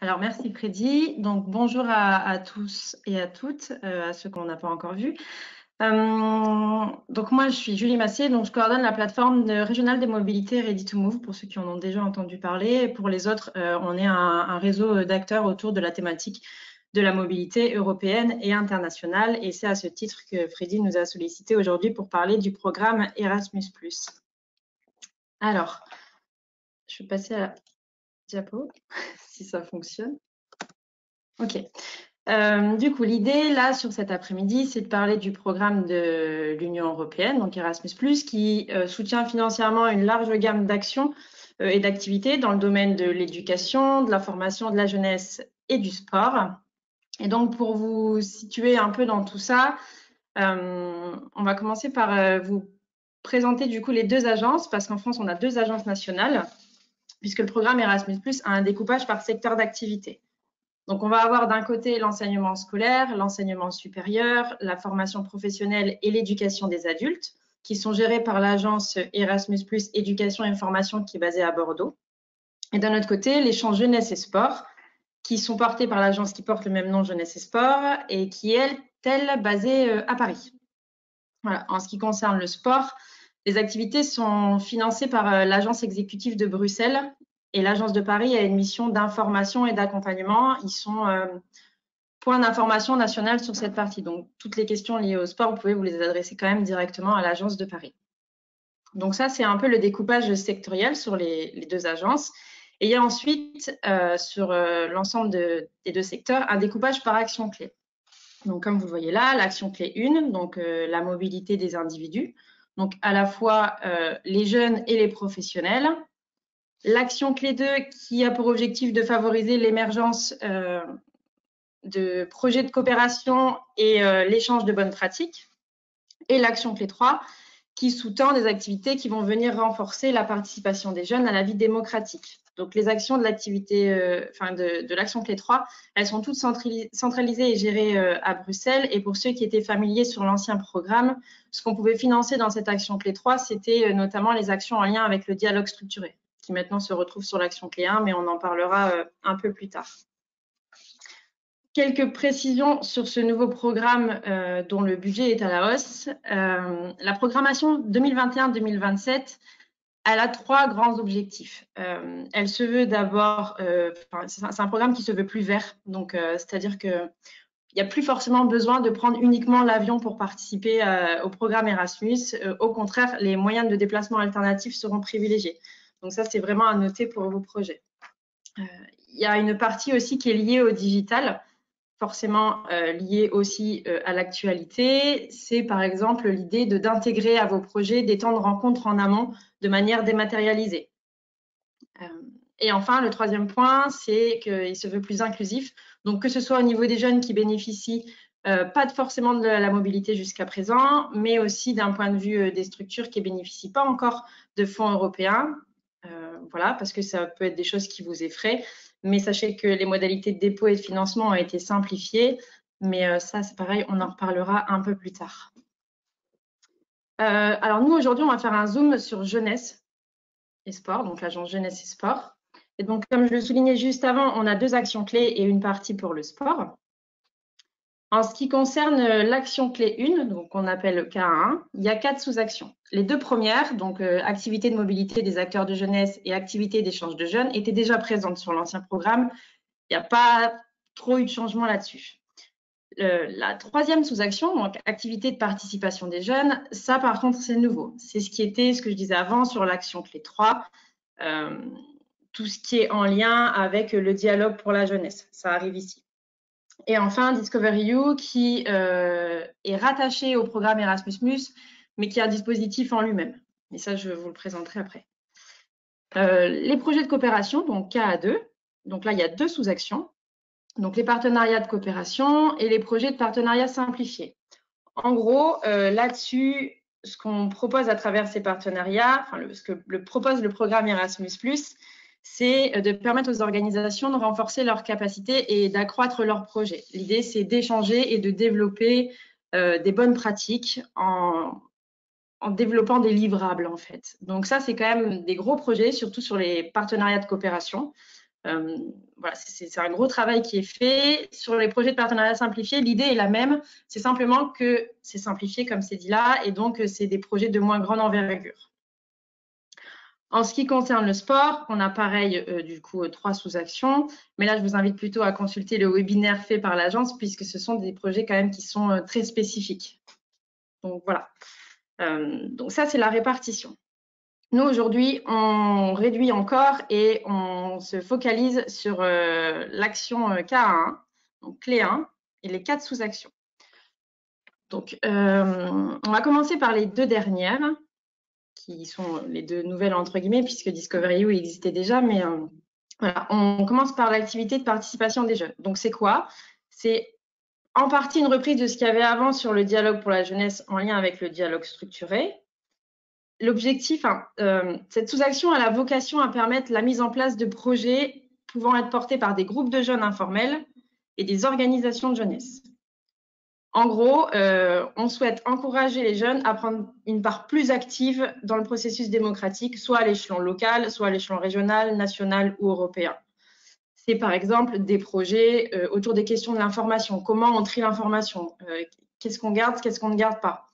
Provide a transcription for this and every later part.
Alors, merci Freddy. Donc, bonjour à tous et à toutes, à ceux qu'on n'a pas encore vus. Donc, moi, je suis Julie Massier, donc je coordonne la plateforme régionale des mobilités Ready to Move, pour ceux qui en ont déjà entendu parler. Et pour les autres, on est un réseau d'acteurs autour de la thématique de la mobilité européenne et internationale. Et c'est à ce titre que Freddy nous a sollicité aujourd'hui pour parler du programme Erasmus+. Alors, je vais passer à la diapo, si ça fonctionne. Ok. Du coup, l'idée, là, sur cet après-midi, c'est de parler du programme de l'Union européenne, donc Erasmus+, qui soutient financièrement une large gamme d'actions et d'activités dans le domaine de l'éducation, de la formation, de la jeunesse et du sport. Et donc, pour vous situer un peu dans tout ça, on va commencer par vous présenter du coup les deux agences, parce qu'en France, on a deux agences nationales, puisque le programme Erasmus+, a un découpage par secteur d'activité. Donc, on va avoir d'un côté l'enseignement scolaire, l'enseignement supérieur, la formation professionnelle et l'éducation des adultes, qui sont gérés par l'agence Erasmus+, éducation et formation, qui est basée à Bordeaux. Et d'un autre côté, les champs jeunesse et sport, qui sont portés par l'agence qui porte le même nom, Jeunesse et Sport, et qui est, elle, basée à Paris. Voilà. En ce qui concerne le sport, les activités sont financées par l'agence exécutive de Bruxelles, et l'Agence de Paris a une mission d'information et d'accompagnement. Ils sont point d'information nationale sur cette partie. Donc, toutes les questions liées au sport, vous pouvez vous les adresser quand même directement à l'Agence de Paris. Donc, ça, c'est un peu le découpage sectoriel sur les deux agences. Et il y a ensuite, sur l'ensemble des deux secteurs, un découpage par action clé. Donc, comme vous le voyez là, l'action clé 1, donc la mobilité des individus. Donc, à la fois les jeunes et les professionnels. L'action clé 2 qui a pour objectif de favoriser l'émergence de projets de coopération et l'échange de bonnes pratiques. Et l'action clé 3 qui sous-tend des activités qui vont venir renforcer la participation des jeunes à la vie démocratique. Donc, les actions de l'activité, de l'action clé 3, elles sont toutes centralisées et gérées à Bruxelles. Et pour ceux qui étaient familiers sur l'ancien programme, ce qu'on pouvait financer dans cette action clé 3, c'était notamment les actions en lien avec le dialogue structuré, qui maintenant se retrouve sur l'action clé 1, mais on en parlera un peu plus tard. Quelques précisions sur ce nouveau programme dont le budget est à la hausse. La programmation 2021-2027, elle a trois grands objectifs. Elle se veut d'abord, c'est un programme qui se veut plus vert, donc c'est-à-dire qu'il n'y a plus forcément besoin de prendre uniquement l'avion pour participer au programme Erasmus. Au contraire, les moyens de déplacement alternatifs seront privilégiés. Donc ça, c'est vraiment à noter pour vos projets. Il y a une partie aussi qui est liée au digital, forcément lié aussi à l'actualité. C'est par exemple l'idée d'intégrer à vos projets des temps de rencontre en amont de manière dématérialisée. Et enfin, le troisième point, c'est qu'il se veut plus inclusif. Donc, que ce soit au niveau des jeunes qui bénéficient pas forcément de la mobilité jusqu'à présent, mais aussi d'un point de vue des structures qui ne bénéficient pas encore de fonds européens. Voilà, parce que ça peut être des choses qui vous effraient. Mais sachez que les modalités de dépôt et de financement ont été simplifiées. Mais ça, c'est pareil, on en reparlera un peu plus tard. Alors, nous, aujourd'hui, on va faire un zoom sur jeunesse et sport, donc l'agence jeunesse et sport. Et donc, comme je le soulignais juste avant, on a deux actions clés et une partie pour le sport. En ce qui concerne l'action clé 1, donc qu'on appelle K1, il y a 4 sous-actions. Les deux premières, donc activité de mobilité des acteurs de jeunesse et activité d'échange de jeunes, étaient déjà présentes sur l'ancien programme. Il n'y a pas trop eu de changement là-dessus. La troisième sous-action, donc activité de participation des jeunes, ça par contre c'est nouveau. C'est ce que je disais avant sur l'action clé 3, tout ce qui est en lien avec le dialogue pour la jeunesse. Ça arrive ici. Et enfin, Discovery You, qui est rattaché au programme Erasmus+, mais qui est un dispositif en lui-même. Et ça, je vous le présenterai après. Les projets de coopération, donc KA2. Donc là, il y a deux sous-actions. Donc les partenariats de coopération et les projets de partenariat simplifiés. En gros, là-dessus, ce qu'on propose à travers ces partenariats, ce que propose le programme Erasmus+, c'est de permettre aux organisations de renforcer leurs capacités et d'accroître leurs projets. L'idée, c'est d'échanger et de développer des bonnes pratiques en développant des livrables, en fait. Donc ça, c'est quand même des gros projets, surtout sur les partenariats de coopération. Voilà, c'est un gros travail qui est fait. Sur les projets de partenariat simplifié, l'idée est la même. C'est simplement que c'est simplifié, comme c'est dit là, et donc c'est des projets de moins grande envergure. En ce qui concerne le sport, on a pareil, du coup, 3 sous-actions. Mais là, je vous invite plutôt à consulter le webinaire fait par l'agence, puisque ce sont des projets quand même qui sont très spécifiques. Donc, voilà. Donc, ça, c'est la répartition. Nous, aujourd'hui, on réduit encore et on se focalise sur l'action K1, donc clé 1, et les 4 sous-actions. Donc, on va commencer par les 2 dernières, qui sont les 2 nouvelles entre guillemets, puisque Discovery You existait déjà, mais voilà, on commence par l'activité de participation des jeunes. Donc, c'est quoi? C'est en partie une reprise de ce qu'il y avait avant sur le dialogue pour la jeunesse en lien avec le dialogue structuré. L'objectif, cette sous-action a la vocation à permettre la mise en place de projets pouvant être portés par des groupes de jeunes informels et des organisations de jeunesse. En gros, on souhaite encourager les jeunes à prendre une part plus active dans le processus démocratique, soit à l'échelon local, soit à l'échelon régional, national ou européen. C'est par exemple des projets autour des questions de l'information. Comment on trie l'information? Qu'est-ce qu'on garde, qu'est-ce qu'on ne garde pas?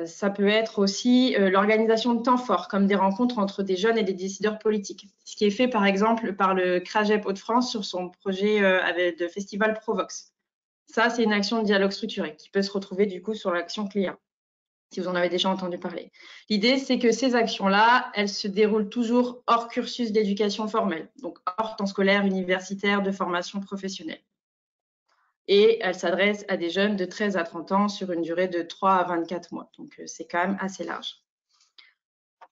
Ça peut être aussi l'organisation de temps forts, comme des rencontres entre des jeunes et des décideurs politiques. Ce qui est fait par exemple par le CRAGEP Hauts-de-France sur son projet de Festival Provox. Ça, c'est une action de dialogue structuré qui peut se retrouver du coup sur l'action client, si vous en avez déjà entendu parler. L'idée, c'est que ces actions-là, elles se déroulent toujours hors cursus d'éducation formelle, donc hors temps scolaire, universitaire, de formation professionnelle. Et elles s'adressent à des jeunes de 13 à 30 ans sur une durée de 3 à 24 mois. Donc, c'est quand même assez large.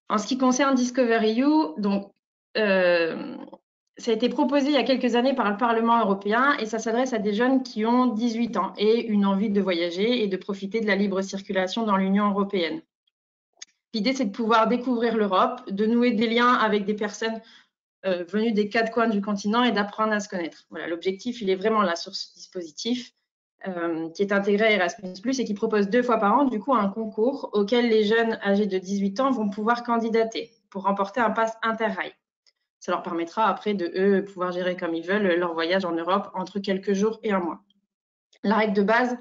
En ce qui concerne Discovery You, donc, ça a été proposé il y a quelques années par le Parlement européen et ça s'adresse à des jeunes qui ont 18 ans et une envie de voyager et de profiter de la libre circulation dans l'Union européenne. L'idée, c'est de pouvoir découvrir l'Europe, de nouer des liens avec des personnes venues des 4 coins du continent et d'apprendre à se connaître. Voilà, l'objectif, il est vraiment là sur ce dispositif qui est intégré à Erasmus+, et qui propose 2 fois par an, du coup, un concours auquel les jeunes âgés de 18 ans vont pouvoir candidater pour remporter un pass Interrail. Ça leur permettra après de, eux, pouvoir gérer comme ils veulent leur voyage en Europe entre quelques jours et un mois. La règle de base,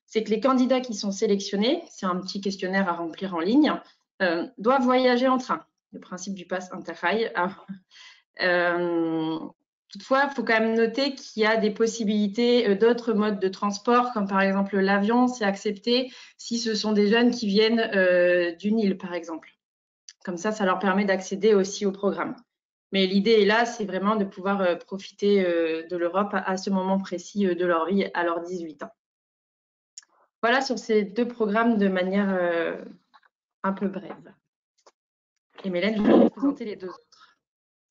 c'est que les candidats qui sont sélectionnés, c'est un petit questionnaire à remplir en ligne, doivent voyager en train. Le principe du pass Interrail. Toutefois, il faut quand même noter qu'il y a des possibilités d'autres modes de transport, comme par exemple l'avion, c'est accepté si ce sont des jeunes qui viennent d'une île, par exemple. Comme ça leur permet d'accéder aussi au programme. Mais l'idée est là, c'est vraiment de pouvoir profiter de l'Europe à ce moment précis de leur vie, à leurs 18 ans. Voilà sur ces 2 programmes de manière un peu brève. Et Mélène, je vais vous présenter les 2 autres.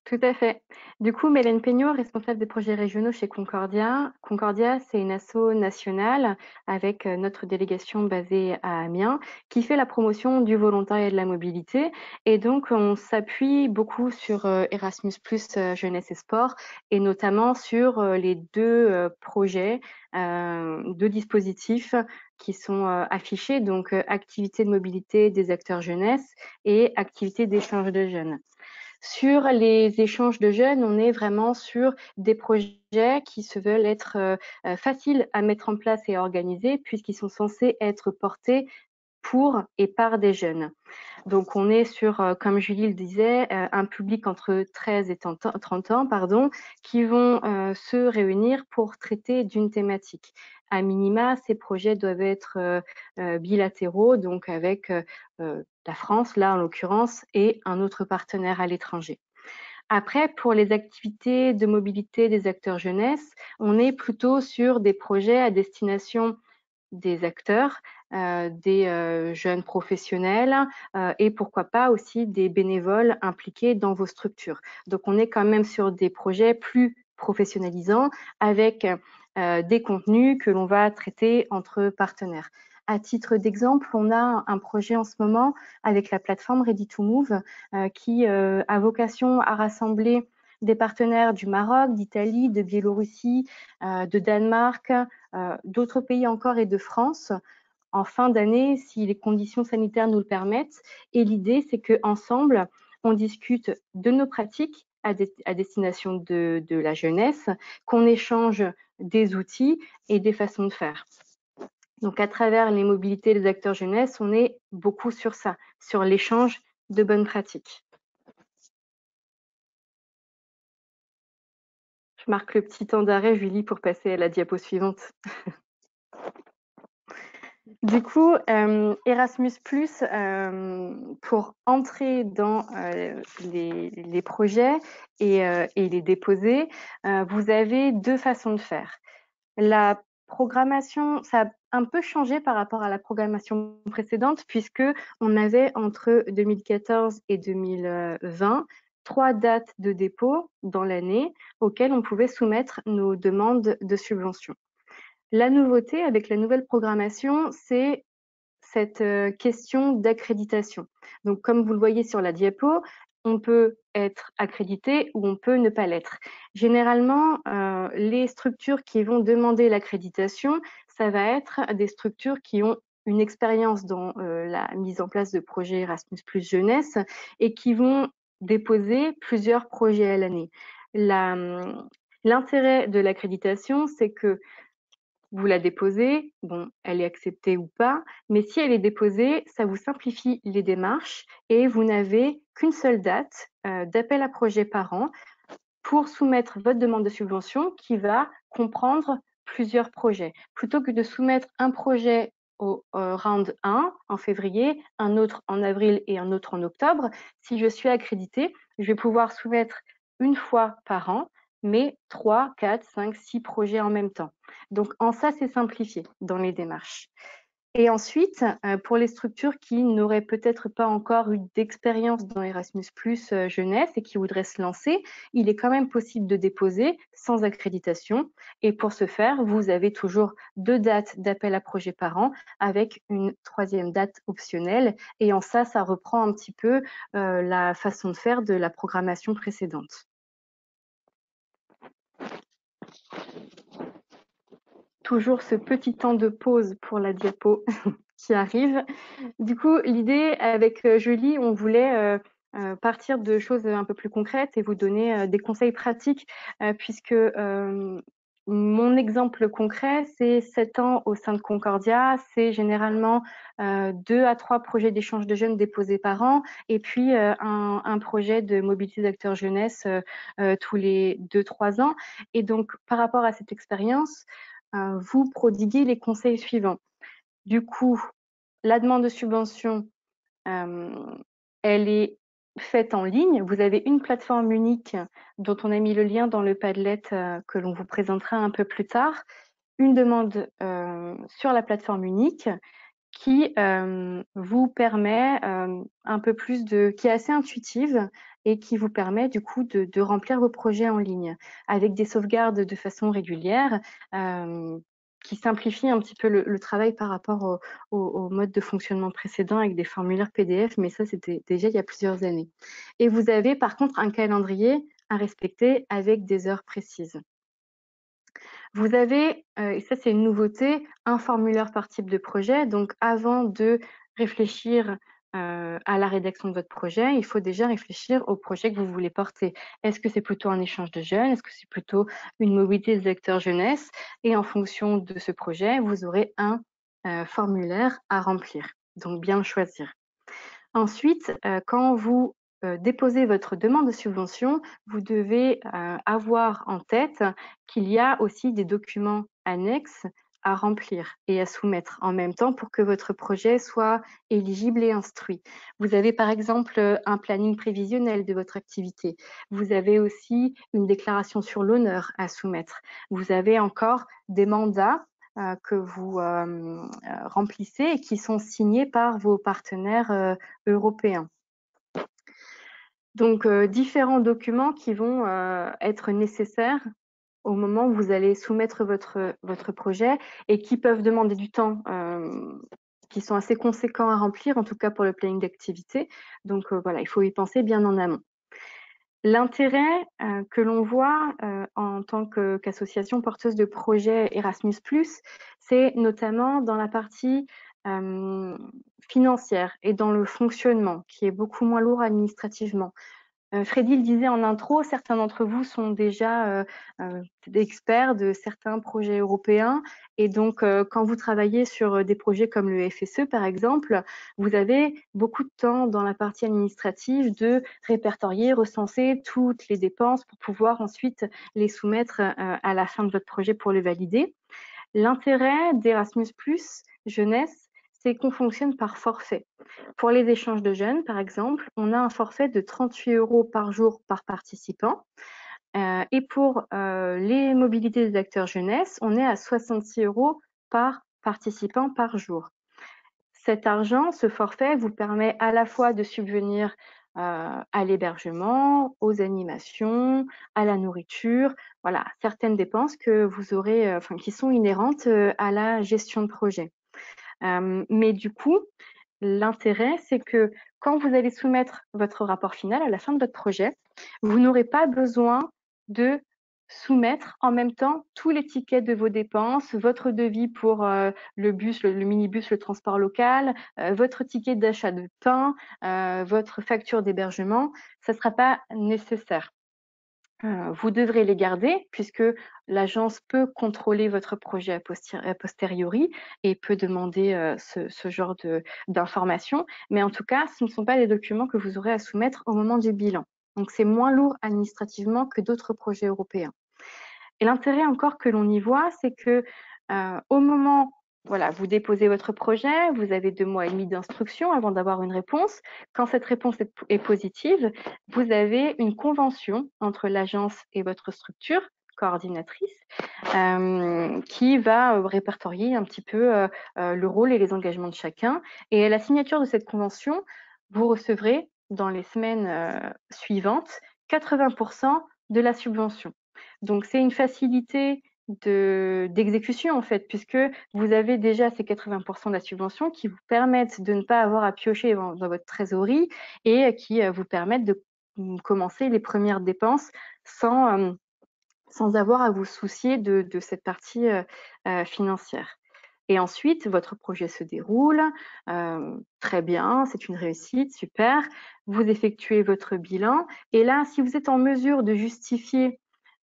Tout à fait. Du coup, Mélène Peignot, responsable des projets régionaux chez Concordia. Concordia, c'est une asso nationale avec notre délégation basée à Amiens qui fait la promotion du volontariat et de la mobilité. Et donc, on s'appuie beaucoup sur Erasmus+, jeunesse et sport, et notamment sur les 2 projets, 2 dispositifs qui sont affichés, donc activité de mobilité des acteurs jeunesse et activité d'échange de jeunes. Sur les échanges de jeunes, on est vraiment sur des projets qui se veulent être faciles à mettre en place et à organiser puisqu'ils sont censés être portés pour et par des jeunes. Donc, on est sur, comme Julie le disait, un public entre 13 et 30 ans, qui vont se réunir pour traiter d'une thématique. À minima, ces projets doivent être bilatéraux, donc avec la France, là en l'occurrence, et un autre partenaire à l'étranger. Après, pour les activités de mobilité des acteurs jeunesse, on est plutôt sur des projets à destination des acteurs, des jeunes professionnels et pourquoi pas aussi des bénévoles impliqués dans vos structures. Donc, on est quand même sur des projets plus professionnalisants avec des contenus que l'on va traiter entre partenaires. À titre d'exemple, on a un projet en ce moment avec la plateforme Ready to Move qui a vocation à rassembler des partenaires du Maroc, d'Italie, de Biélorussie, de Danemark, d'autres pays encore et de France en fin d'année si les conditions sanitaires nous le permettent. Et l'idée, c'est qu'ensemble, on discute de nos pratiques à destination de la jeunesse, qu'on échange des outils et des façons de faire. Donc, à travers les mobilités des acteurs jeunesse, on est beaucoup sur ça, sur l'échange de bonnes pratiques. Je marque le petit temps d'arrêt, Julie, pour passer à la diapo suivante. Du coup, Erasmus+, pour entrer dans les projets et les déposer, vous avez deux façons de faire. La programmation, ça a un peu changé par rapport à la programmation précédente, puisque on avait entre 2014 et 2020 3 dates de dépôt dans l'année auxquelles on pouvait soumettre nos demandes de subvention. La nouveauté avec la nouvelle programmation, c'est cette question d'accréditation. Donc, comme vous le voyez sur la diapo, on peut être accrédité ou on peut ne pas l'être. Généralement, les structures qui vont demander l'accréditation, ça va être des structures qui ont une expérience dans la mise en place de projets Erasmus+ jeunesse et qui vont déposer plusieurs projets à l'année. L'intérêt de l'accréditation, c'est que vous la déposez, bon, elle est acceptée ou pas, mais si elle est déposée, ça vous simplifie les démarches et vous n'avez qu'une seule date d'appel à projet par an pour soumettre votre demande de subvention qui va comprendre plusieurs projets. Plutôt que de soumettre un projet au round 1 en février, un autre en avril et un autre en octobre, si je suis accréditée, je vais pouvoir soumettre une fois par an, mais 3, 4, 5, 6 projets en même temps. Donc, en ça, c'est simplifié dans les démarches. Et ensuite, pour les structures qui n'auraient peut-être pas encore eu d'expérience dans Erasmus+ jeunesse et qui voudraient se lancer, il est quand même possible de déposer sans accréditation. Et pour ce faire, vous avez toujours 2 dates d'appel à projet par an avec une 3e date optionnelle. Et en ça, ça reprend un petit peu la façon de faire de la programmation précédente. Toujours ce petit temps de pause pour la diapo qui arrive. Du coup, l'idée avec Julie, on voulait partir de choses un peu plus concrètes et vous donner des conseils pratiques, puisque mon exemple concret, c'est 7 ans au sein de Concordia. C'est généralement 2 à 3 projets d'échange de jeunes déposés par an et puis un projet de mobilité d'acteurs jeunesse tous les 2-3 ans. Et donc, par rapport à cette expérience, vous prodiguez les conseils suivants. Du coup, la demande de subvention, elle est faite en ligne. Vous avez une plateforme unique dont on a mis le lien dans le Padlet que l'on vous présentera un peu plus tard. Une demande sur la plateforme unique qui vous permet un peu plus qui est assez intuitive et qui vous permet du coup de remplir vos projets en ligne avec des sauvegardes de façon régulière qui simplifie un petit peu le travail par rapport au mode de fonctionnement précédent avec des formulaires PDF, mais ça c'était déjà il y a plusieurs années. Et vous avez par contre un calendrier à respecter avec des heures précises. Vous avez, et ça c'est une nouveauté, un formulaire par type de projet. Donc avant de réfléchir à la rédaction de votre projet, il faut déjà réfléchir au projet que vous voulez porter. Est-ce que c'est plutôt un échange de jeunes? Est-ce que c'est plutôt une mobilité des acteurs jeunesse? Et en fonction de ce projet, vous aurez un formulaire à remplir. Donc bien le choisir. Ensuite, quand vous déposez votre demande de subvention, vous devez avoir en tête qu'il y a aussi des documents annexes à remplir et à soumettre en même temps pour que votre projet soit éligible et instruit. Vous avez par exemple un planning prévisionnel de votre activité. Vous avez aussi une déclaration sur l'honneur à soumettre. Vous avez encore des mandats que vous remplissez et qui sont signés par vos partenaires européens. Donc, différents documents qui vont être nécessaires au moment où vous allez soumettre votre projet et qui peuvent demander du temps, qui sont assez conséquents à remplir, en tout cas pour le planning d'activité. Donc, voilà, il faut y penser bien en amont. L'intérêt que l'on voit en tant qu'association porteuse de projets Erasmus+, c'est notamment dans la partie financière et dans le fonctionnement, qui est beaucoup moins lourd administrativement. Freddy le disait en intro, certains d'entre vous sont déjà experts de certains projets européens. Et donc, quand vous travaillez sur des projets comme le FSE, par exemple, vous avez beaucoup de temps dans la partie administrative de répertorier, recenser toutes les dépenses pour pouvoir ensuite les soumettre à la fin de votre projet pour le valider. L'intérêt d'Erasmus+ Jeunesse, c'est qu'on fonctionne par forfait. Pour les échanges de jeunes, par exemple, on a un forfait de 38 € par jour par participant. Et pour les mobilités des acteurs jeunesse, on est à 66 € par participant par jour. Cet argent, ce forfait, vous permet à la fois de subvenir à l'hébergement, aux animations, à la nourriture, voilà, certaines dépenses que vous aurez, qui sont inhérentes à la gestion de projet. Mais du coup, l'intérêt, c'est que quand vous allez soumettre votre rapport final à la fin de votre projet, vous n'aurez pas besoin de soumettre en même temps tous les tickets de vos dépenses, votre devis pour le bus, le minibus, le transport local, votre ticket d'achat de pain, votre facture d'hébergement. Ça ne sera pas nécessaire. Vous devrez les garder puisque l'agence peut contrôler votre projet a posteriori et peut demander ce genre d'informations. Mais en tout cas, ce ne sont pas des documents que vous aurez à soumettre au moment du bilan. Donc, c'est moins lourd administrativement que d'autres projets européens. Et l'intérêt encore que l'on y voit, c'est que au moment, voilà, vous déposez votre projet, vous avez 2 mois et demi d'instruction avant d'avoir une réponse. Quand cette réponse est positive, vous avez une convention entre l'agence et votre structure coordinatrice qui va répertorier un petit peu le rôle et les engagements de chacun. Et à la signature de cette convention, vous recevrez dans les semaines suivantes 80% de la subvention. Donc, c'est une facilité d'exécution en fait, puisque vous avez déjà ces 80% de la subvention qui vous permettent de ne pas avoir à piocher dans votre trésorerie et qui vous permettent de commencer les premières dépenses sans avoir à vous soucier de cette partie financière. Et ensuite, votre projet se déroule, très bien, c'est une réussite, super. Vous effectuez votre bilan. Et là, si vous êtes en mesure de justifier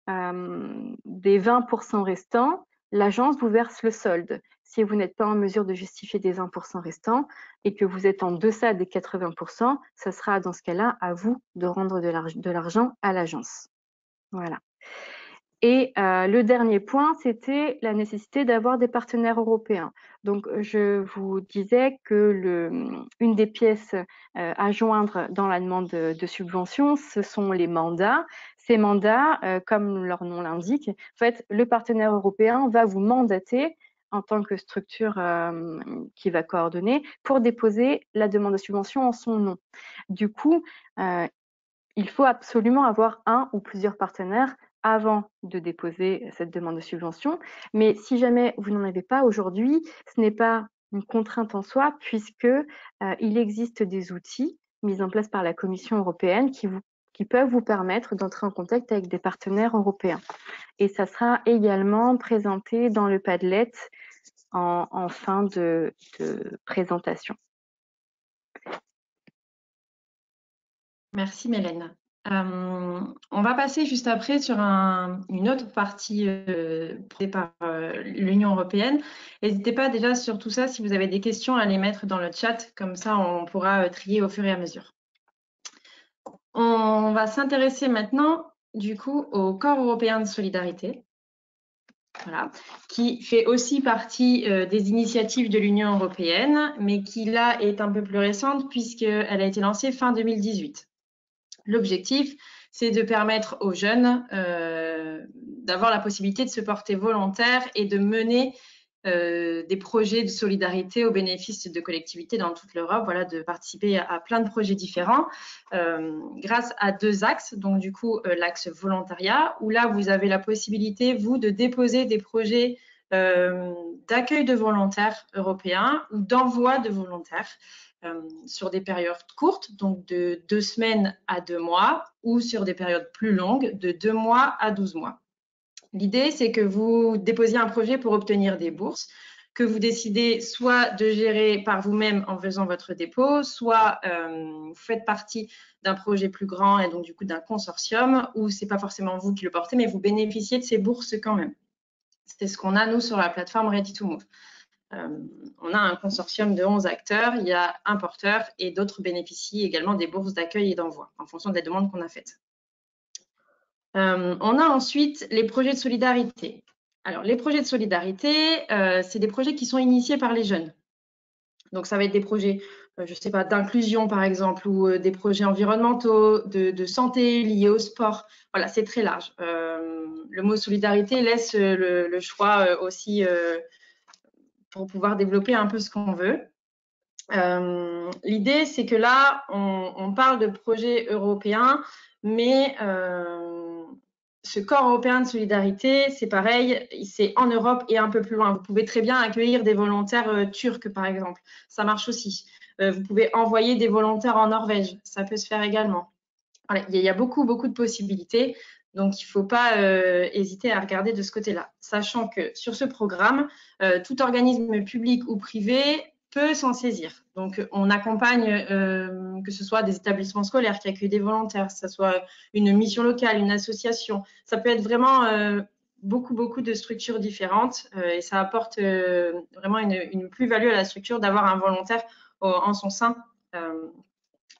des 20% restants, l'agence vous verse le solde. Si vous n'êtes pas en mesure de justifier des 20% restants et que vous êtes en deçà des 80%, ça sera dans ce cas-là à vous de rendre de l'argent à l'agence. Voilà. Et le dernier point, c'était la nécessité d'avoir des partenaires européens. Donc, je vous disais que une des pièces à joindre dans la demande de subvention, ce sont les mandats. Ces mandats, comme leur nom l'indique, en fait, le partenaire européen va vous mandater en tant que structure qui va coordonner pour déposer la demande de subvention en son nom. Du coup, il faut absolument avoir un ou plusieurs partenaires avant de déposer cette demande de subvention. Mais si jamais vous n'en avez pas aujourd'hui, ce n'est pas une contrainte en soi puisque il existe des outils mis en place par la Commission européenne qui peuvent vous permettre d'entrer en contact avec des partenaires européens. Et ça sera également présenté dans le Padlet en fin de présentation. Merci Mélène. On va passer juste après sur une autre partie posée par l'Union européenne. N'hésitez pas déjà sur tout ça, si vous avez des questions, à les mettre dans le chat, comme ça on pourra trier au fur et à mesure. On va s'intéresser maintenant du coup au Corps européen de solidarité, voilà, qui fait aussi partie des initiatives de l'Union européenne, mais qui là est un peu plus récente puisqu'elle a été lancée fin 2018. L'objectif, c'est de permettre aux jeunes d'avoir la possibilité de se porter volontaire et de mener des projets de solidarité au bénéfice de collectivités dans toute l'Europe, voilà, de participer à plein de projets différents grâce à 2 axes. Donc du coup, l'axe volontariat, où là, vous avez la possibilité, vous, de déposer des projets d'accueil de volontaires européens ou d'envoi de volontaires sur des périodes courtes, donc de 2 semaines à 2 mois, ou sur des périodes plus longues, de 2 mois à 12 mois. L'idée, c'est que vous déposiez un projet pour obtenir des bourses, que vous décidez soit de gérer par vous-même en faisant votre dépôt, soit vous faites partie d'un projet plus grand et donc du coup d'un consortium où c'est pas forcément vous qui le portez, mais vous bénéficiez de ces bourses quand même. C'est ce qu'on a nous sur la plateforme Ready to Move. On a un consortium de 11 acteurs, il y a un porteur et d'autres bénéficient également des bourses d'accueil et d'envoi en fonction des demandes qu'on a faites. On a ensuite les projets de solidarité. Alors, les projets de solidarité, c'est des projets qui sont initiés par les jeunes. Donc, ça va être des projets, je ne sais pas, d'inclusion par exemple, ou des projets environnementaux, de santé liés au sport. Voilà, c'est très large. Le mot solidarité laisse le choix aussi pour pouvoir développer un peu ce qu'on veut. L'idée, c'est que là, on parle de projets européens, mais ce corps européen de solidarité, c'est pareil, c'est en Europe et un peu plus loin. Vous pouvez très bien accueillir des volontaires turcs, par exemple. Ça marche aussi. Vous pouvez envoyer des volontaires en Norvège. Ça peut se faire également. Voilà, il y a beaucoup, beaucoup de possibilités. Donc, il ne faut pas hésiter à regarder de ce côté-là. Sachant que sur ce programme, tout organisme public ou privé peut s'en saisir. Donc, on accompagne, que ce soit des établissements scolaires qui accueillent des volontaires, que ce soit une mission locale, une association. Ça peut être vraiment beaucoup, beaucoup de structures différentes et ça apporte vraiment une plus-value à la structure d'avoir un volontaire en son sein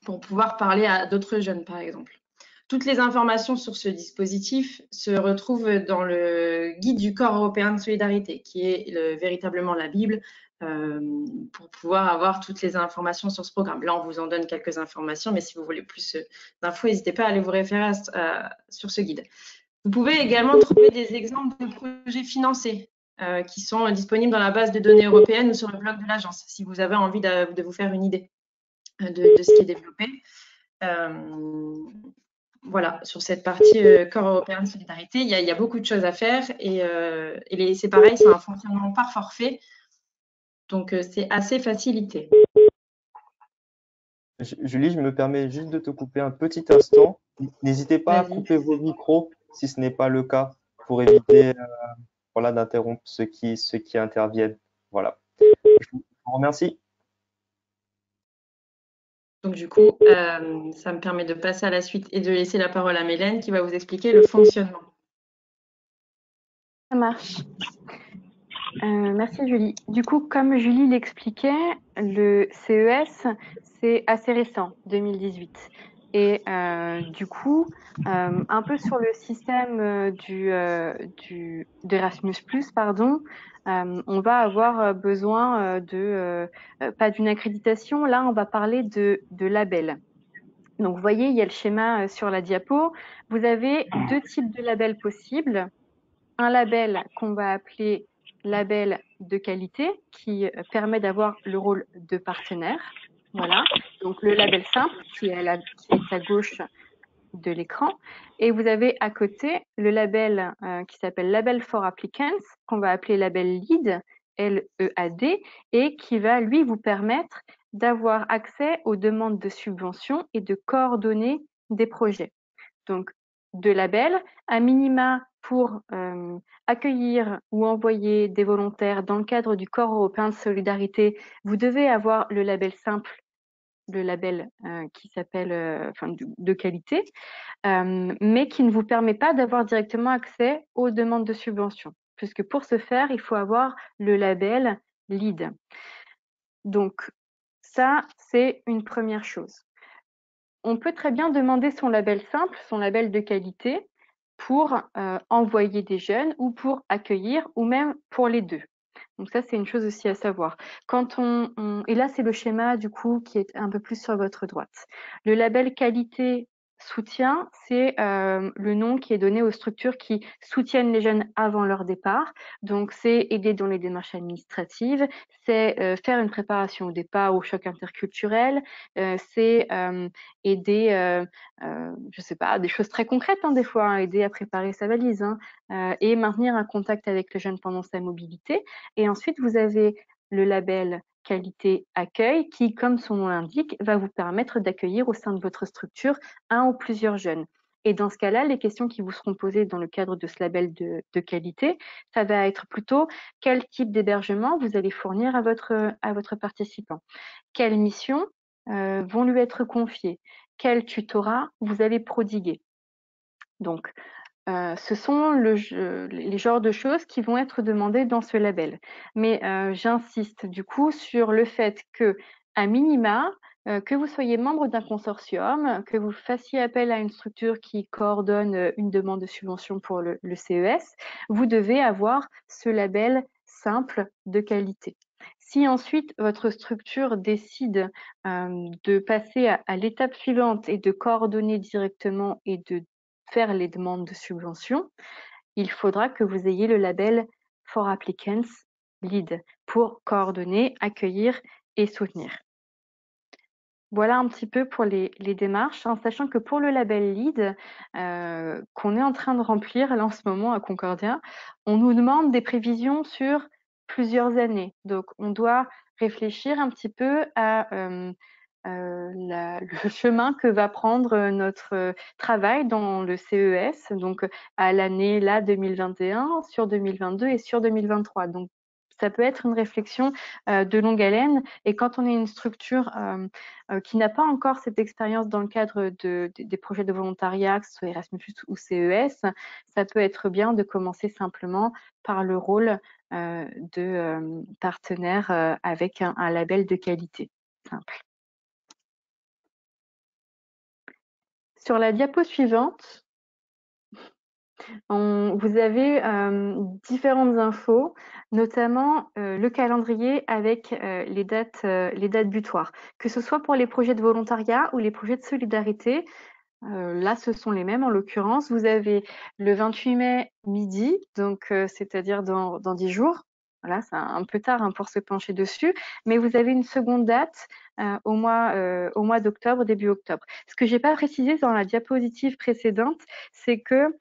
pour pouvoir parler à d'autres jeunes, par exemple. Toutes les informations sur ce dispositif se retrouvent dans le guide du corps européen de solidarité, qui est véritablement la Bible, pour pouvoir avoir toutes les informations sur ce programme. Là, on vous en donne quelques informations, mais si vous voulez plus d'infos, n'hésitez pas à aller vous référer sur ce guide. Vous pouvez également trouver des exemples de projets financés qui sont disponibles dans la base de données européenne ou sur le blog de l'agence, si vous avez envie de vous faire une idée de ce qui est développé. Voilà, sur cette partie corps européen de solidarité, il y a beaucoup de choses à faire et c'est pareil, c'est un fonctionnement par forfait, donc c'est assez facilité. Julie, je me permets juste de te couper un petit instant. N'hésitez pas à couper vos micros si ce n'est pas le cas pour éviter voilà, d'interrompre ceux qui interviennent. Voilà. Je vous remercie. Donc du coup, ça me permet de passer à la suite et de laisser la parole à Mélène qui va vous expliquer le fonctionnement. Ça marche. Merci Julie. Du coup, comme Julie l'expliquait, le CES, c'est assez récent, 2018. Et du coup, un peu sur le système d'Erasmus+, pardon, on va avoir besoin pas d'une accréditation, là on va parler de label. Donc vous voyez, il y a le schéma sur la diapo. Vous avez deux types de labels possibles. Un label qu'on va appeler label de qualité qui permet d'avoir le rôle de partenaire. Voilà. Donc le label simple qui est à gauche de l'écran. Et vous avez à côté le label qui s'appelle Label for Applicants, qu'on va appeler label LEAD, L-E-A-D, et qui va lui vous permettre d'avoir accès aux demandes de subventions et de coordonner des projets. Donc, deux labels, à minima pour accueillir ou envoyer des volontaires dans le cadre du corps européen de solidarité, vous devez avoir le label simple, le label qui s'appelle de qualité, mais qui ne vous permet pas d'avoir directement accès aux demandes de subvention, puisque pour ce faire, il faut avoir le label LEAD. Donc, ça, c'est une première chose. On peut très bien demander son label simple, son label de qualité, pour envoyer des jeunes ou pour accueillir ou même pour les deux. Donc ça, c'est une chose aussi à savoir. Et là, c'est le schéma du coup qui est un peu plus sur votre droite. Le label qualité soutien, c'est le nom qui est donné aux structures qui soutiennent les jeunes avant leur départ. Donc, c'est aider dans les démarches administratives, c'est faire une préparation au départ au choc interculturel, c'est aider, je sais pas, des choses très concrètes des fois, aider à préparer sa valise et maintenir un contact avec le jeune pendant sa mobilité. Et ensuite, vous avez le label qualité accueil qui, comme son nom l'indique, va vous permettre d'accueillir au sein de votre structure un ou plusieurs jeunes. Et dans ce cas-là, les questions qui vous seront posées dans le cadre de ce label de qualité, ça va être plutôt quel type d'hébergement vous allez fournir à votre participant, quelles missions vont lui être confiées, quel tutorat vous allez prodiguer. Donc, ce sont les genres de choses qui vont être demandées dans ce label. Mais j'insiste du coup sur le fait que, à minima, que vous soyez membre d'un consortium, que vous fassiez appel à une structure qui coordonne une demande de subvention pour le CES, vous devez avoir ce label simple de qualité. Si ensuite votre structure décide de passer à l'étape suivante et de coordonner directement et de faire les demandes de subvention, il faudra que vous ayez le label For Applicants Lead pour coordonner, accueillir et soutenir. Voilà un petit peu pour les démarches, en sachant que pour le label Lead qu'on est en train de remplir là en ce moment à Concordia, on nous demande des prévisions sur plusieurs années. Donc, on doit réfléchir un petit peu à le chemin que va prendre notre travail dans le CES, donc à l'année là 2021, sur 2022 et sur 2023. Donc, ça peut être une réflexion de longue haleine. Et quand on est une structure qui n'a pas encore cette expérience dans le cadre des projets de volontariat, que ce soit Erasmus ou CES, ça peut être bien de commencer simplement par le rôle de partenaire avec un label de qualité simple. Sur la diapo suivante, vous avez différentes infos, notamment le calendrier avec les dates butoirs. Que ce soit pour les projets de volontariat ou les projets de solidarité, là, ce sont les mêmes en l'occurrence. Vous avez le 28 mai midi, donc c'est-à-dire dans 10 jours. Voilà, c'est un peu tard pour se pencher dessus, mais vous avez une seconde date au mois d'octobre, début octobre. Ce que j'ai pas précisé dans la diapositive précédente, c'est que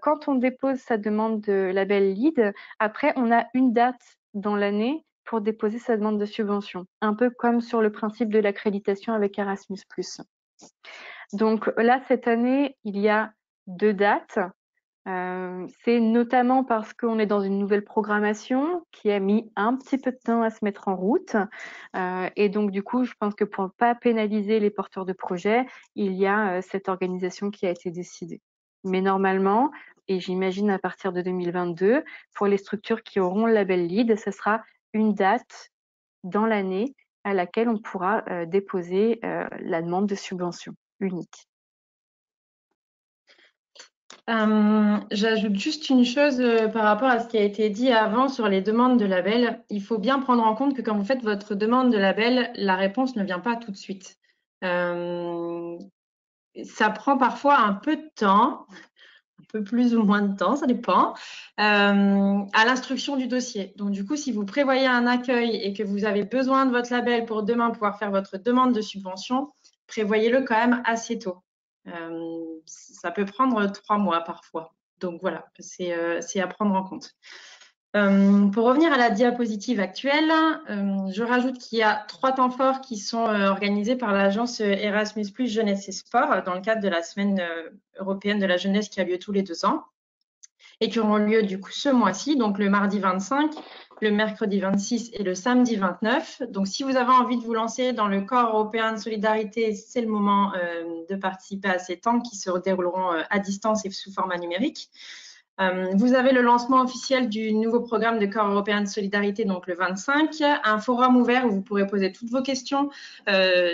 quand on dépose sa demande de label LEED, après on a une date dans l'année pour déposer sa demande de subvention, un peu comme sur le principe de l'accréditation avec Erasmus+. Donc là, cette année, il y a 2 dates. C'est notamment parce qu'on est dans une nouvelle programmation qui a mis un petit peu de temps à se mettre en route. Et donc, du coup, je pense que pour ne pas pénaliser les porteurs de projets, il y a cette organisation qui a été décidée. Mais normalement, et j'imagine à partir de 2022, pour les structures qui auront le label LEED, ce sera une date dans l'année à laquelle on pourra déposer la demande de subvention unique. J'ajoute juste une chose par rapport à ce qui a été dit avant sur les demandes de label. Il faut bien prendre en compte que quand vous faites votre demande de label, la réponse ne vient pas tout de suite. Ça prend parfois un peu de temps, un peu plus ou moins de temps, ça dépend, à l'instruction du dossier. Donc, du coup, si vous prévoyez un accueil et que vous avez besoin de votre label pour demain pouvoir faire votre demande de subvention, prévoyez-le quand même assez tôt. Ça peut prendre 3 mois parfois. Donc, voilà, c'est à prendre en compte. Pour revenir à la diapositive actuelle, je rajoute qu'il y a 3 temps forts qui sont organisés par l'agence Erasmus+ Jeunesse et Sport dans le cadre de la semaine européenne de la jeunesse qui a lieu tous les 2 ans et qui auront lieu du coup ce mois-ci, donc le mardi 25, le mercredi 26 et le samedi 29. Donc, si vous avez envie de vous lancer dans le corps européen de solidarité, c'est le moment de participer à ces temps qui se dérouleront à distance et sous format numérique. Vous avez le lancement officiel du nouveau programme de corps européen de solidarité, donc le 25, un forum ouvert où vous pourrez poser toutes vos questions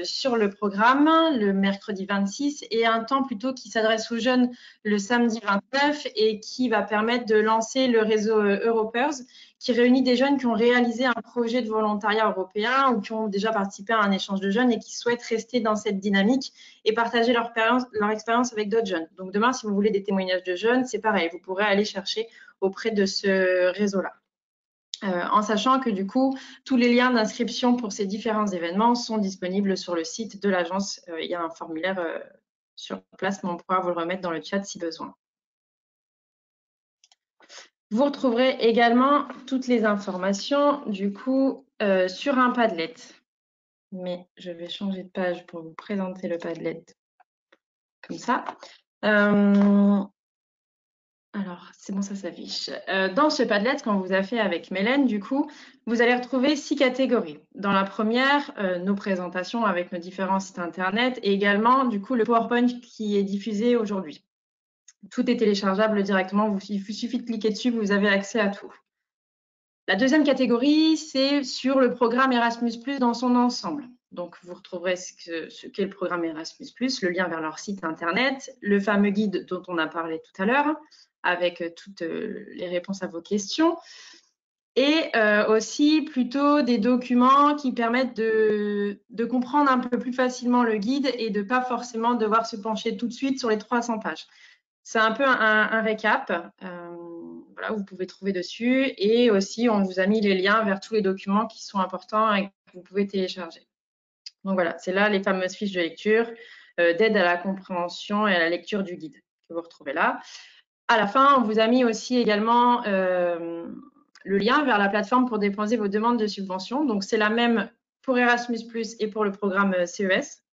sur le programme le mercredi 26 et un temps plutôt qui s'adresse aux jeunes le samedi 29 et qui va permettre de lancer le réseau Europers qui réunit des jeunes qui ont réalisé un projet de volontariat européen ou qui ont déjà participé à un échange de jeunes et qui souhaitent rester dans cette dynamique et partager leur expérience avec d'autres jeunes. Donc demain, si vous voulez des témoignages de jeunes, c'est pareil, vous pourrez aller chercher auprès de ce réseau-là. En sachant que du coup, tous les liens d'inscription pour ces différents événements sont disponibles sur le site de l'agence. Il y a un formulaire sur place, mais on pourra vous le remettre dans le chat si besoin. Vous retrouverez également toutes les informations du coup sur un Padlet. Mais je vais changer de page pour vous présenter le Padlet comme ça. Alors, c'est bon, ça s'affiche. Dans ce Padlet qu'on vous a fait avec Mélène, du coup, vous allez retrouver 6 catégories. Dans la première, nos présentations avec nos différents sites Internet et également, du coup, le PowerPoint qui est diffusé aujourd'hui. Tout est téléchargeable directement. Il vous suffit de cliquer dessus, vous avez accès à tout. La deuxième catégorie, c'est sur le programme Erasmus+, dans son ensemble. Donc, vous retrouverez ce qu'est le programme Erasmus+, le lien vers leur site Internet, le fameux guide dont on a parlé tout à l'heure, avec toutes les réponses à vos questions, et aussi plutôt des documents qui permettent de comprendre un peu plus facilement le guide et de ne pas forcément devoir se pencher tout de suite sur les 300 pages. C'est un peu un récap voilà, vous pouvez trouver dessus, et aussi on vous a mis les liens vers tous les documents qui sont importants et que vous pouvez télécharger. Donc voilà, c'est là les fameuses fiches de lecture d'aide à la compréhension et à la lecture du guide que vous retrouvez là. À la fin, on vous a mis aussi également le lien vers la plateforme pour déposer vos demandes de subvention. Donc c'est la même pour Erasmus+, et pour le programme CES.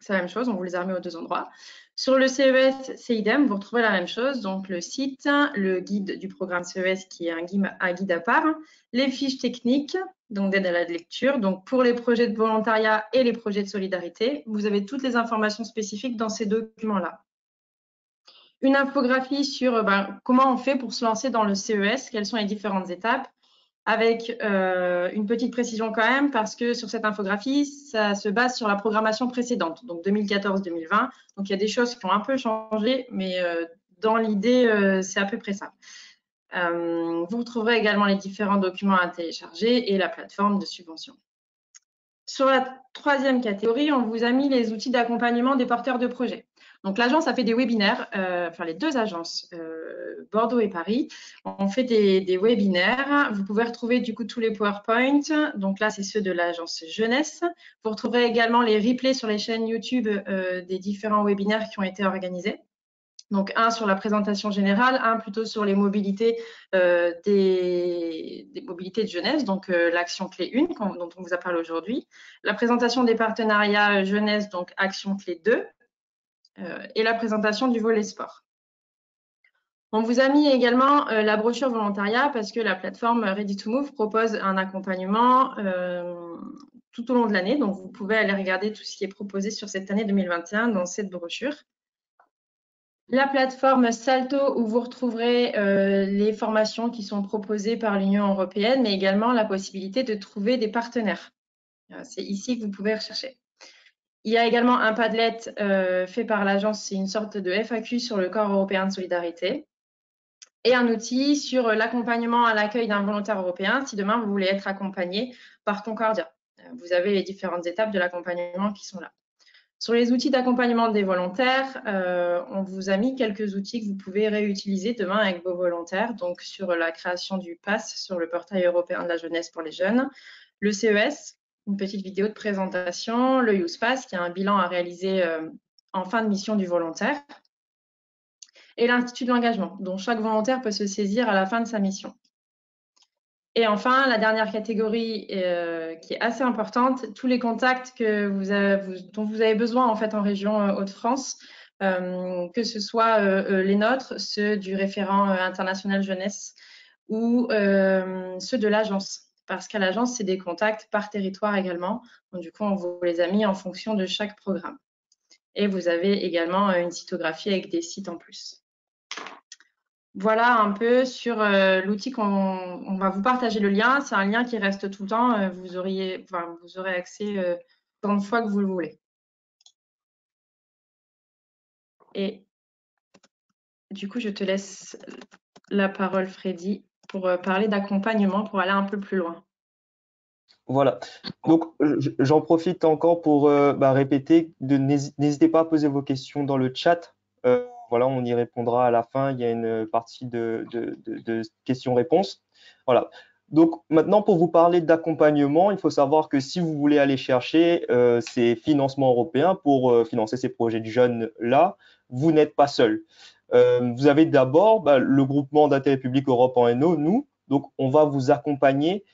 C'est la même chose, on vous les a remis aux deux endroits. Sur le CES, c'est idem, vous retrouvez la même chose, donc le site, le guide du programme CES qui est un guide à part, les fiches techniques, donc d'aide à la lecture, donc pour les projets de volontariat et les projets de solidarité, vous avez toutes les informations spécifiques dans ces documents-là. Une infographie sur comment on fait pour se lancer dans le CES, quelles sont les différentes étapes, avec une petite précision quand même, parce que sur cette infographie, ça se base sur la programmation précédente, donc 2014-2020. Donc, il y a des choses qui ont un peu changé, mais dans l'idée, c'est à peu près ça. Vous retrouverez également les différents documents à télécharger et la plateforme de subvention. Sur la troisième catégorie, on vous a mis les outils d'accompagnement des porteurs de projets. Donc, l'agence a fait des webinaires, enfin les deux agences, Bordeaux et Paris, ont fait des webinaires. Vous pouvez retrouver du coup tous les PowerPoints. Donc là, c'est ceux de l'agence jeunesse. Vous retrouverez également les replays sur les chaînes YouTube des différents webinaires qui ont été organisés. Donc, un sur la présentation générale, un plutôt sur les mobilités des mobilités de jeunesse, donc l'action clé 1 dont on vous a parlé aujourd'hui, la présentation des partenariats jeunesse, donc action clé 2, et la présentation du volet sport. On vous a mis également la brochure volontariat parce que la plateforme Ready to Move propose un accompagnement tout au long de l'année. Donc, vous pouvez aller regarder tout ce qui est proposé sur cette année 2021 dans cette brochure. La plateforme Salto où vous retrouverez les formations qui sont proposées par l'Union européenne, mais également la possibilité de trouver des partenaires. C'est ici que vous pouvez rechercher. Il y a également un Padlet fait par l'agence, c'est une sorte de FAQ sur le corps européen de solidarité, et un outil sur l'accompagnement à l'accueil d'un volontaire européen si demain vous voulez être accompagné par Concordia. Vous avez les différentes étapes de l'accompagnement qui sont là. Sur les outils d'accompagnement des volontaires, on vous a mis quelques outils que vous pouvez réutiliser demain avec vos volontaires, donc sur la création du PASS, sur le portail européen de la jeunesse pour les jeunes, le CES, une petite vidéo de présentation, le YouthPass, qui a un bilan à réaliser en fin de mission du volontaire, et l'Institut de l'engagement, dont chaque volontaire peut se saisir à la fin de sa mission. Et enfin, la dernière catégorie qui est assez importante, tous les contacts dont vous avez besoin en fait en région Hauts-de-France, que ce soit les nôtres, ceux du référent international jeunesse ou ceux de l'agence. Parce qu'à l'agence, c'est des contacts par territoire également. Donc, du coup, on vous les a mis en fonction de chaque programme. Et vous avez également une cytographie avec des sites en plus. Voilà un peu sur l'outil on va vous partager le lien. C'est un lien qui reste tout le temps. Vous aurez accès tant de fois que vous le voulez. Et du coup, je te laisse la parole, Freddy, pour parler d'accompagnement, pour aller un peu plus loin. Voilà. Donc, j'en profite encore pour répéter, n'hésitez pas à poser vos questions dans le chat. Voilà, on y répondra à la fin. Il y a une partie de questions-réponses. Voilà. Donc, maintenant, pour vous parler d'accompagnement, il faut savoir que si vous voulez aller chercher ces financements européens pour financer ces projets de jeunes-là, vous n'êtes pas seul. Vous avez d'abord le groupement d'intérêt public Europe en NO, nous. Donc, on va vous accompagner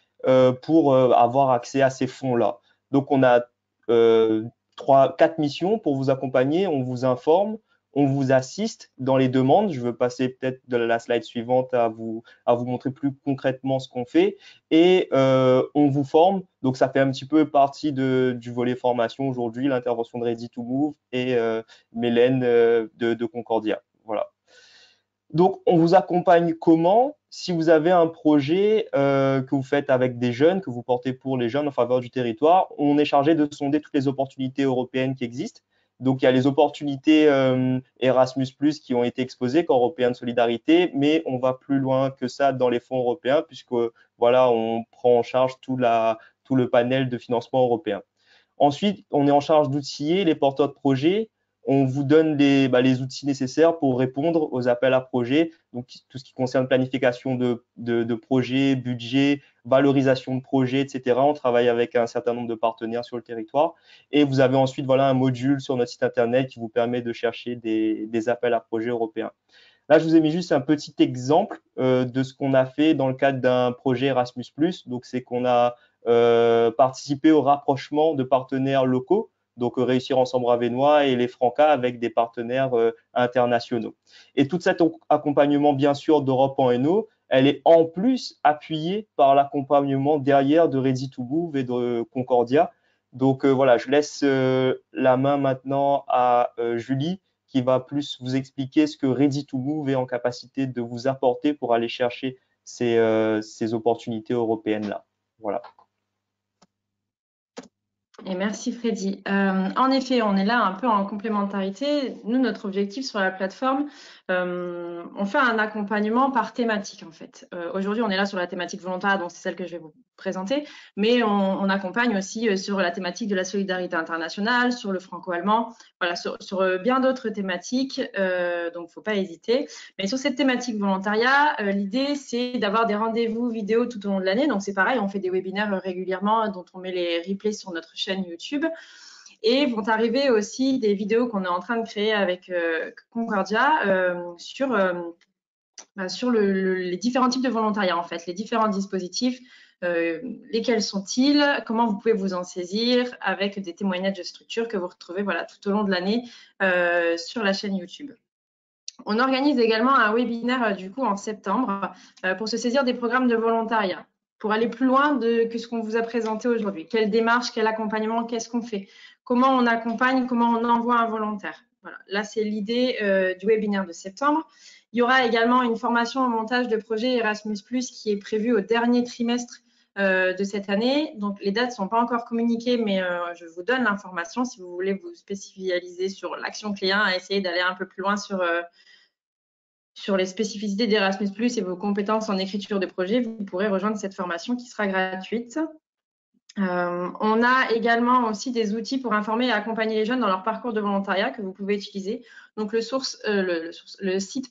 pour avoir accès à ces fonds-là. Donc, on a 4 missions pour vous accompagner. On vous informe, on vous assiste dans les demandes. Je veux passer peut-être de la slide suivante à vous montrer plus concrètement ce qu'on fait. Et on vous forme. Donc, ça fait un petit peu partie du volet formation aujourd'hui, l'intervention de Ready to Move et Mélène de Concordia. Voilà. Donc, on vous accompagne comment? Si vous avez un projet que vous faites avec des jeunes, que vous portez pour les jeunes en faveur du territoire, on est chargé de sonder toutes les opportunités européennes qui existent. Donc, il y a les opportunités Erasmus+, qui ont été exposées, Corps européen de solidarité, mais on va plus loin que ça dans les fonds européens, puisque voilà, on prend en charge tout le panel de financement européen. Ensuite, on est en charge d'outiller les porteurs de projets. On vous donne les outils nécessaires pour répondre aux appels à projets, donc tout ce qui concerne planification de projets, budget, valorisation de projets, etc. On travaille avec un certain nombre de partenaires sur le territoire. Et vous avez ensuite voilà, un module sur notre site internet qui vous permet de chercher des appels à projets européens. Là, je vous ai mis juste un petit exemple de ce qu'on a fait dans le cadre d'un projet Erasmus+. Donc, c'est qu'on a participé au rapprochement de partenaires locaux, donc Réussir Ensemble Ravenois et les Francas avec des partenaires internationaux. Et tout cet accompagnement, bien sûr, d'Europe en NO, elle est en plus appuyée par l'accompagnement derrière de Ready to Move et de Concordia. Donc voilà, je laisse la main maintenant à Julie qui va plus vous expliquer ce que Ready to Move est en capacité de vous apporter pour aller chercher ces opportunités européennes-là. Voilà. Et merci Freddy. En effet, on est là un peu en complémentarité. Nous, notre objectif sur la plateforme, on fait un accompagnement par thématique en fait. Aujourd'hui, on est là sur la thématique volontariat, donc c'est celle que je vais vous présenter, mais on accompagne aussi sur la thématique de la solidarité internationale, sur le franco-allemand, voilà, sur bien d'autres thématiques, donc il ne faut pas hésiter. Mais sur cette thématique volontariat, l'idée, c'est d'avoir des rendez-vous vidéo tout au long de l'année. Donc c'est pareil, on fait des webinaires régulièrement dont on met les replays sur notre chaîne YouTube. Et vont arriver aussi des vidéos qu'on est en train de créer avec Concordia sur les différents types de volontariat, en fait, les différents dispositifs, lesquels sont-ils, comment vous pouvez vous en saisir, avec des témoignages de structures que vous retrouvez voilà, tout au long de l'année sur la chaîne YouTube. On organise également un webinaire du coup en septembre pour se saisir des programmes de volontariat, pour aller plus loin que ce qu'on vous a présenté aujourd'hui. Quelle démarche, quel accompagnement, qu'est-ce qu'on fait? Comment on accompagne, comment on envoie un volontaire? Voilà. Là, c'est l'idée du webinaire de septembre. Il y aura également une formation au montage de projet Erasmus+, qui est prévue au dernier trimestre de cette année. Donc, les dates ne sont pas encore communiquées, mais je vous donne l'information si vous voulez vous spécialiser sur l'action client, et essayer d'aller un peu plus loin sur les spécificités d'Erasmus+, et vos compétences en écriture de projet, vous pourrez rejoindre cette formation qui sera gratuite. On a également aussi des outils pour informer et accompagner les jeunes dans leur parcours de volontariat que vous pouvez utiliser. Donc le site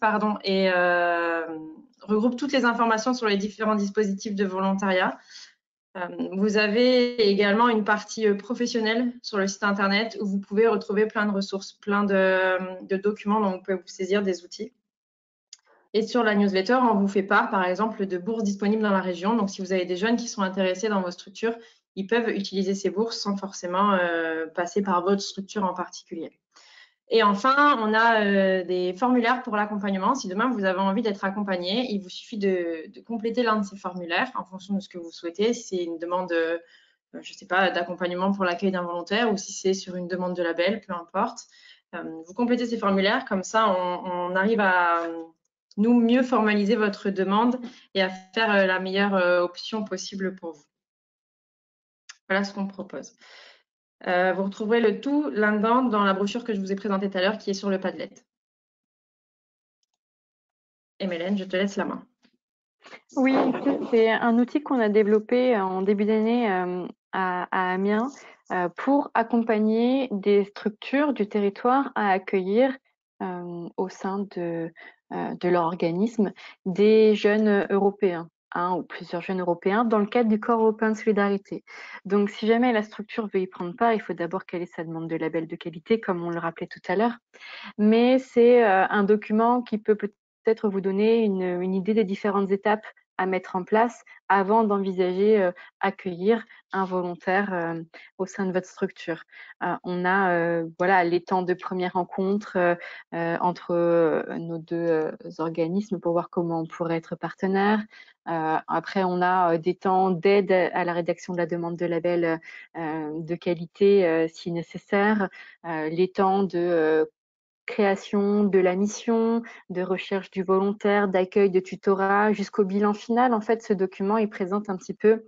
regroupe toutes les informations sur les différents dispositifs de volontariat. Vous avez également une partie professionnelle sur le site internet où vous pouvez retrouver plein de ressources, plein de documents dont vous pouvez vous saisir, des outils. Et sur la newsletter, on vous fait part, par exemple, de bourses disponibles dans la région. Donc, si vous avez des jeunes qui sont intéressés dans vos structures, ils peuvent utiliser ces bourses sans forcément passer par votre structure en particulier. Et enfin, on a des formulaires pour l'accompagnement. Si demain, vous avez envie d'être accompagné, il vous suffit de compléter l'un de ces formulaires en fonction de ce que vous souhaitez. Si c'est une demande, je ne sais pas, d'accompagnement pour l'accueil d'un volontaire ou si c'est sur une demande de label, peu importe. Vous complétez ces formulaires, comme ça, on arrive à nous mieux formaliser votre demande et à faire la meilleure option possible pour vous. Voilà ce qu'on propose. Vous retrouverez le tout là-dedans dans la brochure que je vous ai présentée tout à l'heure qui est sur le Padlet. Et Mélène, je te laisse la main. Oui, c'est un outil qu'on a développé en début d'année à Amiens pour accompagner des structures du territoire à accueillir au sein de leur organisme des jeunes européens, un ou plusieurs jeunes européens, dans le cadre du Corps européen de solidarité. Donc, si jamais la structure veut y prendre part, il faut d'abord qu'elle ait sa demande de label de qualité, comme on le rappelait tout à l'heure. Mais c'est un document qui peut peut-être vous donner une idée des différentes étapes à mettre en place avant d'envisager accueillir un volontaire au sein de votre structure. On a voilà, les temps de première rencontre entre nos deux organismes pour voir comment on pourrait être partenaire. Après, on a des temps d'aide à la rédaction de la demande de label de qualité si nécessaire, les temps de création de la mission, de recherche du volontaire, d'accueil de tutorat, jusqu'au bilan final. En fait, ce document, il présente un petit peu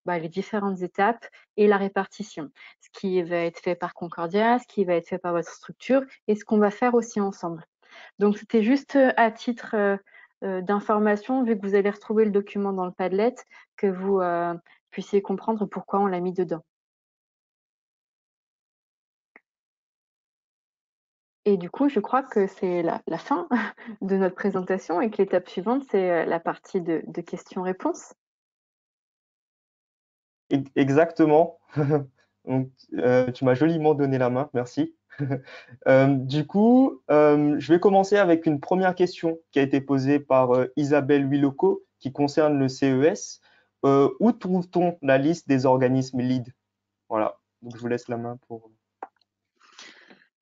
les différentes étapes et la répartition. Ce qui va être fait par Concordia, ce qui va être fait par votre structure et ce qu'on va faire aussi ensemble. Donc, c'était juste à titre d'information, vu que vous allez retrouver le document dans le Padlet, que vous puissiez comprendre pourquoi on l'a mis dedans. Et du coup, je crois que c'est la fin de notre présentation et que l'étape suivante, c'est la partie de questions-réponses. Exactement. Donc, tu m'as joliment donné la main, merci. Du coup, je vais commencer avec une première question qui a été posée par Isabelle Huiloco qui concerne le CES. Où trouve-t-on la liste des organismes LEED? Voilà, donc je vous laisse la main pour…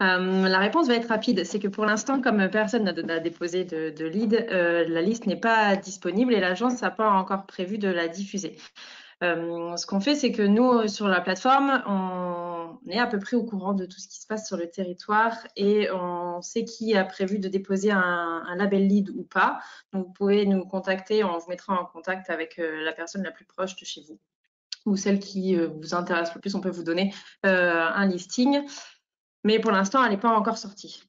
La réponse va être rapide. C'est que pour l'instant, comme personne n'a déposé de lead, la liste n'est pas disponible et l'agence n'a pas encore prévu de la diffuser. Ce qu'on fait, c'est que nous, sur la plateforme, on est à peu près au courant de tout ce qui se passe sur le territoire et on sait qui a prévu de déposer un label lead ou pas. Donc, vous pouvez nous contacter, on vous mettra en contact avec la personne la plus proche de chez vous ou celle qui vous intéresse le plus. On peut vous donner un listing. Mais pour l'instant, elle n'est pas encore sortie.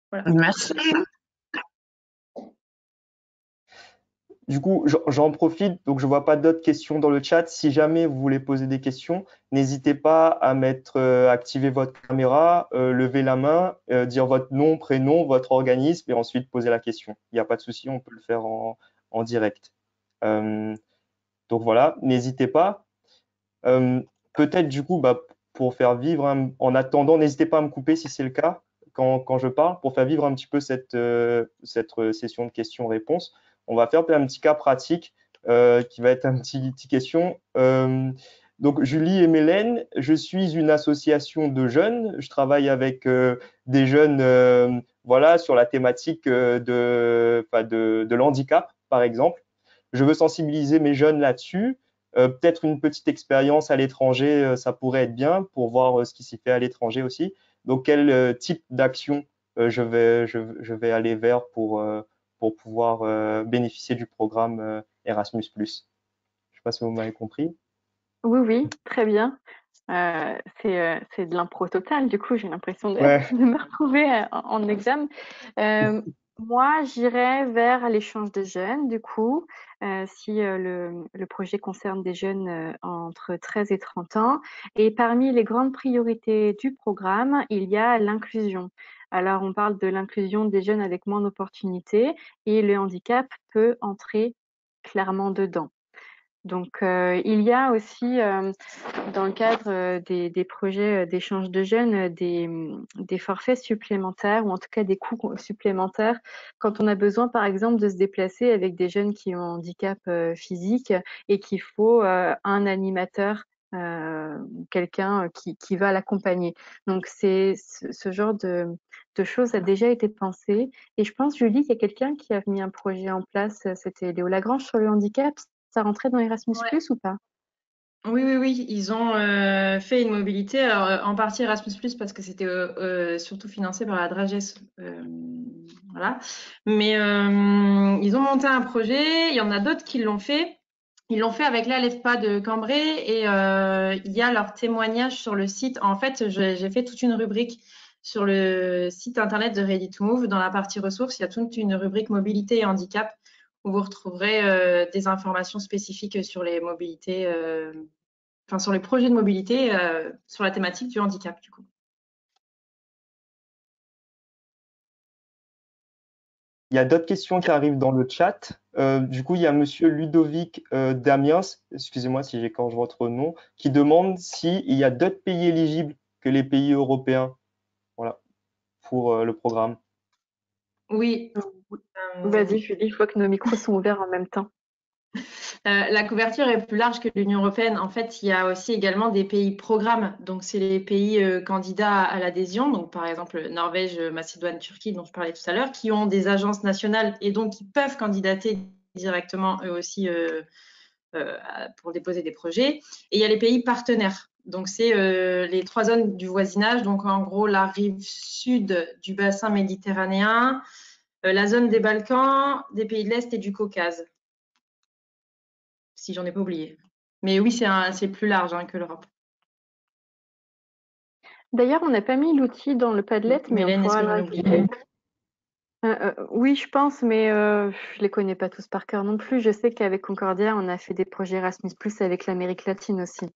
Voilà. Merci. Du coup, j'en profite, donc je vois pas d'autres questions dans le chat. Si jamais vous voulez poser des questions, n'hésitez pas à activer votre caméra, lever la main, dire votre nom, prénom, votre organisme et ensuite poser la question. Il n'y a pas de souci, on peut le faire en direct. Donc voilà, n'hésitez pas. Peut-être du coup, pour faire vivre, en attendant, n'hésitez pas à me couper si c'est le cas quand je parle, pour faire vivre un petit peu cette session de questions-réponses. On va faire un petit cas pratique qui va être un petit question. Donc, Julie et Mélène, je suis une association de jeunes. Je travaille avec des jeunes voilà, sur la thématique de l'handicap, par exemple. Je veux sensibiliser mes jeunes là-dessus. Peut-être une petite expérience à l'étranger, ça pourrait être bien pour voir ce qui s'y fait à l'étranger aussi. Donc, quel type d'action je vais aller vers pour pouvoir bénéficier du programme Erasmus+. Je ne sais pas si vous m'avez compris. Oui, oui, très bien. C'est de l'impro total, du coup, j'ai l'impression de me retrouver en examen. Moi, j'irais vers l'échange de jeunes, du coup, si le projet concerne des jeunes entre 13 et 30 ans. Et parmi les grandes priorités du programme, il y a l'inclusion. Alors, on parle de l'inclusion des jeunes avec moins d'opportunités et le handicap peut entrer clairement dedans. Donc, il y a aussi, dans le cadre des projets d'échange de jeunes, des forfaits supplémentaires ou en tout cas des coûts supplémentaires quand on a besoin, par exemple, de se déplacer avec des jeunes qui ont un handicap physique et qu'il faut un animateur, quelqu'un qui va l'accompagner. Donc, ce genre de choses a déjà été pensé. Et je pense, Julie, qu'il y a quelqu'un qui a mis un projet en place, c'était Léo Lagrange sur le handicap. Ça rentrait dans Erasmus+ ou pas? Oui, oui, oui. Ils ont fait une mobilité, alors, en partie Erasmus+, parce que c'était surtout financé par la Drages. Voilà. Mais ils ont monté un projet. Il y en a d'autres qui l'ont fait. Ils l'ont fait avec l'ALEFPA de Cambrai et il y a leur témoignage sur le site. En fait, j'ai fait toute une rubrique sur le site internet de Ready to Move. Dans la partie ressources, il y a toute une rubrique mobilité et handicap où vous retrouverez des informations spécifiques sur les mobilités, enfin sur les projets de mobilité sur la thématique du handicap, du coup. Il y a d'autres questions qui arrivent dans le chat. Du coup, il y a monsieur Ludovic Damiens, excusez-moi si j'écorche votre nom, qui demande s'il y a d'autres pays éligibles que les pays européens, voilà, pour le programme. Oui, Vas-y, Julie, je vois que nos micros sont ouverts en même temps. La couverture est plus large que l'Union européenne. En fait, il y a aussi également des pays programmes. Donc, c'est les pays candidats à l'adhésion. Donc, par exemple, Norvège, Macédoine, Turquie, dont je parlais tout à l'heure, qui ont des agences nationales et donc qui peuvent candidater directement eux aussi pour déposer des projets. Et il y a les pays partenaires. Donc, c'est les 3 zones du voisinage. Donc, en gros, la rive sud du bassin méditerranéen, la zone des Balkans, des pays de l'Est et du Caucase, si j'en ai pas oublié. Mais oui, c'est plus large que l'Europe. D'ailleurs, on n'a pas mis l'outil dans le Padlet, mais on Mélène, est-ce pourra que le j'en ai rajouter. oublié? Oui, je pense, mais je les connais pas tous par cœur non plus. Je sais qu'avec Concordia, on a fait des projets Erasmus+ avec l'Amérique latine aussi.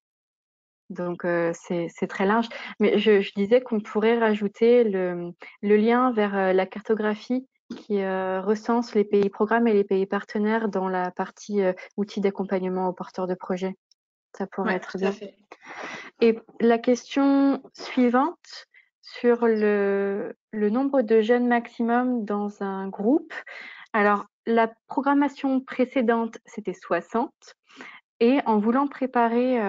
Donc c'est très large. Mais je disais qu'on pourrait rajouter le lien vers la cartographie qui recense les pays programmes et les pays partenaires dans la partie outils d'accompagnement aux porteurs de projets. Ça pourrait être Tout à bien. fait. Et la question suivante sur le nombre de jeunes maximum dans un groupe. Alors, la programmation précédente, c'était 60. Et en voulant préparer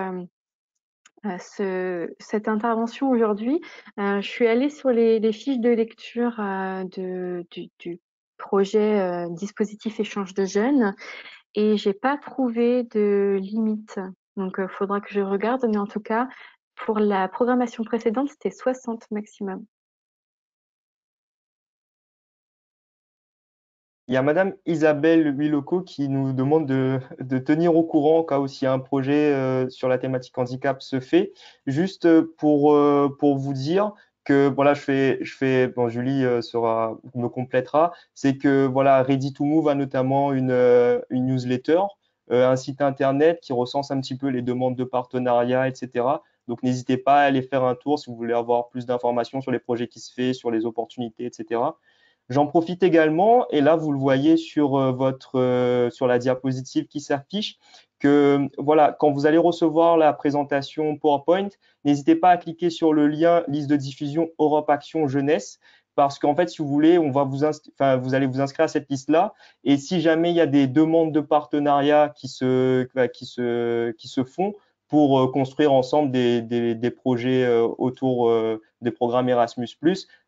cette intervention aujourd'hui, je suis allée sur les fiches de lecture du projet dispositif échange de jeunes et j'ai pas trouvé de limite. Donc, faudra que je regarde, mais en tout cas, pour la programmation précédente, c'était 60 maximum. Il y a Madame Isabelle Huilocco qui nous demande de tenir au courant au cas où s'il y a un projet sur la thématique handicap se fait. Juste pour vous dire que voilà, bon, Julie me complétera, c'est que voilà, Ready to Move a notamment une newsletter, un site internet qui recense un petit peu les demandes de partenariat, etc. Donc n'hésitez pas à aller faire un tour si vous voulez avoir plus d'informations sur les projets qui se font, sur les opportunités, etc. J'en profite également, et là vous le voyez sur sur la diapositive qui s'affiche, que voilà, quand vous allez recevoir la présentation PowerPoint, n'hésitez pas à cliquer sur le lien liste de diffusion Europe Action Jeunesse, parce qu'en fait, si vous voulez, vous allez vous inscrire à cette liste-là, et si jamais il y a des demandes de partenariat qui se font pour construire ensemble des projets autour des programmes Erasmus+,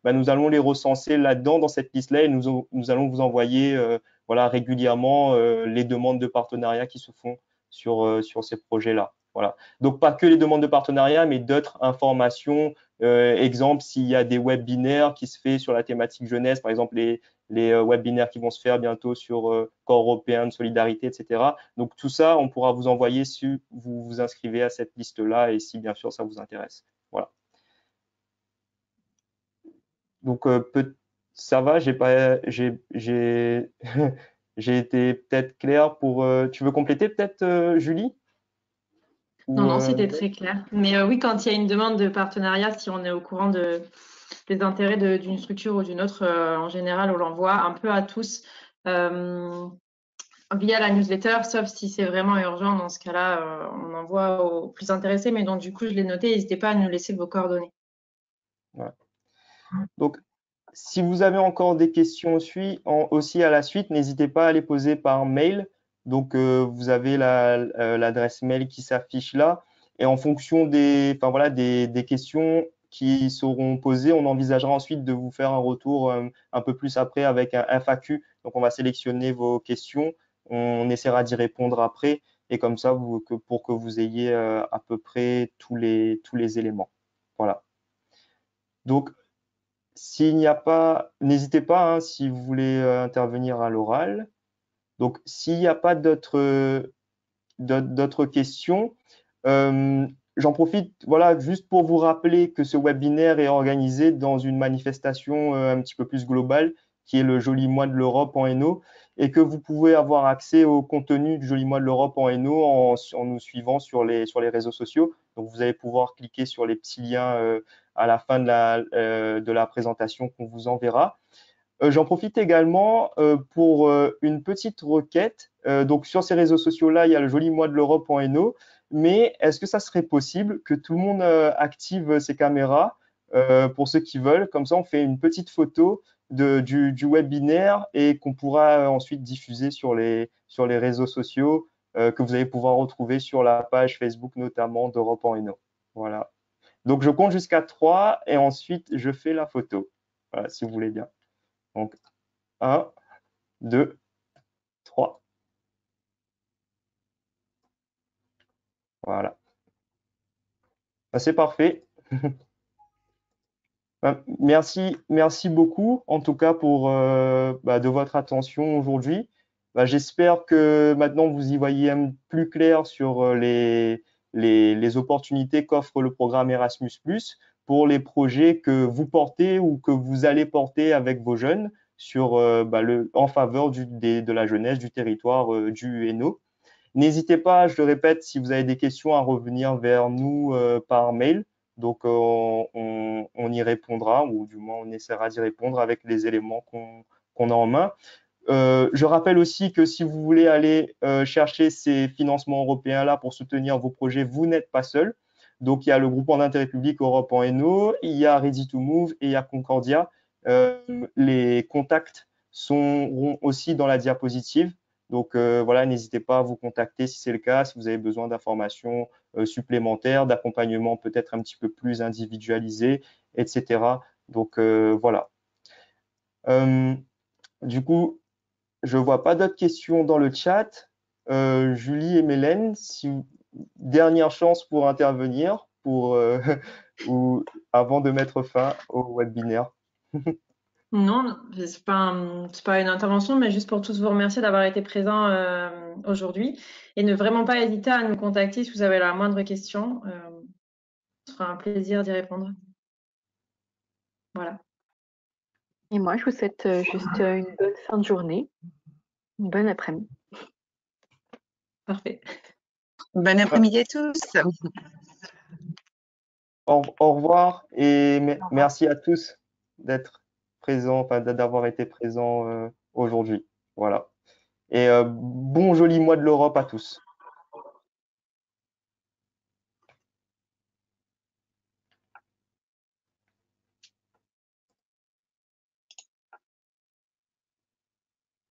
bah, nous allons les recenser là-dedans, dans cette liste-là, et nous allons vous envoyer voilà, régulièrement les demandes de partenariat qui se font sur ces projets-là. Voilà. Donc, pas que les demandes de partenariat, mais d'autres informations. Exemple, s'il y a des webinaires qui se font sur la thématique jeunesse, par exemple les webinaires qui vont se faire bientôt sur corps européen de solidarité, etc. Donc, tout ça, on pourra vous envoyer si vous vous inscrivez à cette liste-là et si, bien sûr, ça vous intéresse. Voilà. Donc, ça va, j'ai été peut-être clair pour. Tu veux compléter peut-être, Julie? Non, c'était très clair. Mais oui, quand il y a une demande de partenariat, si on est au courant des intérêts d'une structure ou d'une autre, en général, on l'envoie un peu à tous via la newsletter, sauf si c'est vraiment urgent. Dans ce cas-là, on envoie aux plus intéressés. Mais donc, du coup, je l'ai noté. N'hésitez pas à nous laisser vos coordonnées. Ouais. Donc, si vous avez encore des questions aussi à la suite, n'hésitez pas à les poser par mail. Donc, vous avez l'adresse mail qui s'affiche là. Et en fonction des questions qui seront posées, on envisagera ensuite de vous faire un retour un peu plus après avec un FAQ. Donc, on va sélectionner vos questions. On essaiera d'y répondre après. Et comme ça, pour que vous ayez à peu près tous les éléments. Voilà. Donc, s'il n'y a pas, n'hésitez pas si vous voulez intervenir à l'oral. Donc, s'il n'y a pas d'autres questions, j'en profite voilà, juste pour vous rappeler que ce webinaire est organisé dans une manifestation un petit peu plus globale qui est le Joli Mois de l'Europe en Hainaut et que vous pouvez avoir accès au contenu du Joli Mois de l'Europe en Hainaut en nous suivant sur les réseaux sociaux. Donc, vous allez pouvoir cliquer sur les petits liens à la fin de la présentation qu'on vous enverra. J'en profite également pour une petite requête. Donc, sur ces réseaux sociaux-là, il y a le Joli Mois de l'Europe en Hainaut. Mais est-ce que ça serait possible que tout le monde active ses caméras pour ceux qui veulent? Comme ça, on fait une petite photo du webinaire et qu'on pourra ensuite diffuser sur les réseaux sociaux que vous allez pouvoir retrouver sur la page Facebook notamment d'Europe en Hainaut. Voilà. Donc, je compte jusqu'à 3 et ensuite, je fais la photo. Voilà, si vous voulez bien. Donc, 1, 2, 3. Voilà. C'est parfait. Merci beaucoup en tout cas pour de votre attention aujourd'hui. J'espère que maintenant vous y voyez plus clair sur les opportunités qu'offre le programme Erasmus+ pour les projets que vous portez ou que vous allez porter avec vos jeunes en faveur de la jeunesse du territoire du Hainaut. N'hésitez pas, je le répète, si vous avez des questions, à revenir vers nous par mail. Donc, on y répondra, ou du moins, on essaiera d'y répondre avec les éléments qu'on a en main. Je rappelle aussi que si vous voulez aller chercher ces financements européens-là pour soutenir vos projets, vous n'êtes pas seul. Donc, il y a le groupement d'intérêt public Europe en Hainaut, il y a Ready to Move et il y a Concordia. Les contacts seront aussi dans la diapositive. Donc voilà, n'hésitez pas à vous contacter si c'est le cas, si vous avez besoin d'informations supplémentaires, d'accompagnement peut-être un petit peu plus individualisé, etc. Donc voilà. Du coup, je ne vois pas d'autres questions dans le chat. Julie et Mélène, dernière chance pour intervenir ou avant de mettre fin au webinaire. Non, c'est pas une intervention, mais juste pour tous vous remercier d'avoir été présents aujourd'hui et ne vraiment pas hésiter à nous contacter si vous avez la moindre question. Ce sera un plaisir d'y répondre. Voilà. Et moi, je vous souhaite juste une bonne fin de journée, une bonne après-midi. Parfait. Bon après-midi à tous. Au revoir et merci à tous d'être présents, d'avoir été présents aujourd'hui. Voilà. Et bon joli mois de l'Europe à tous.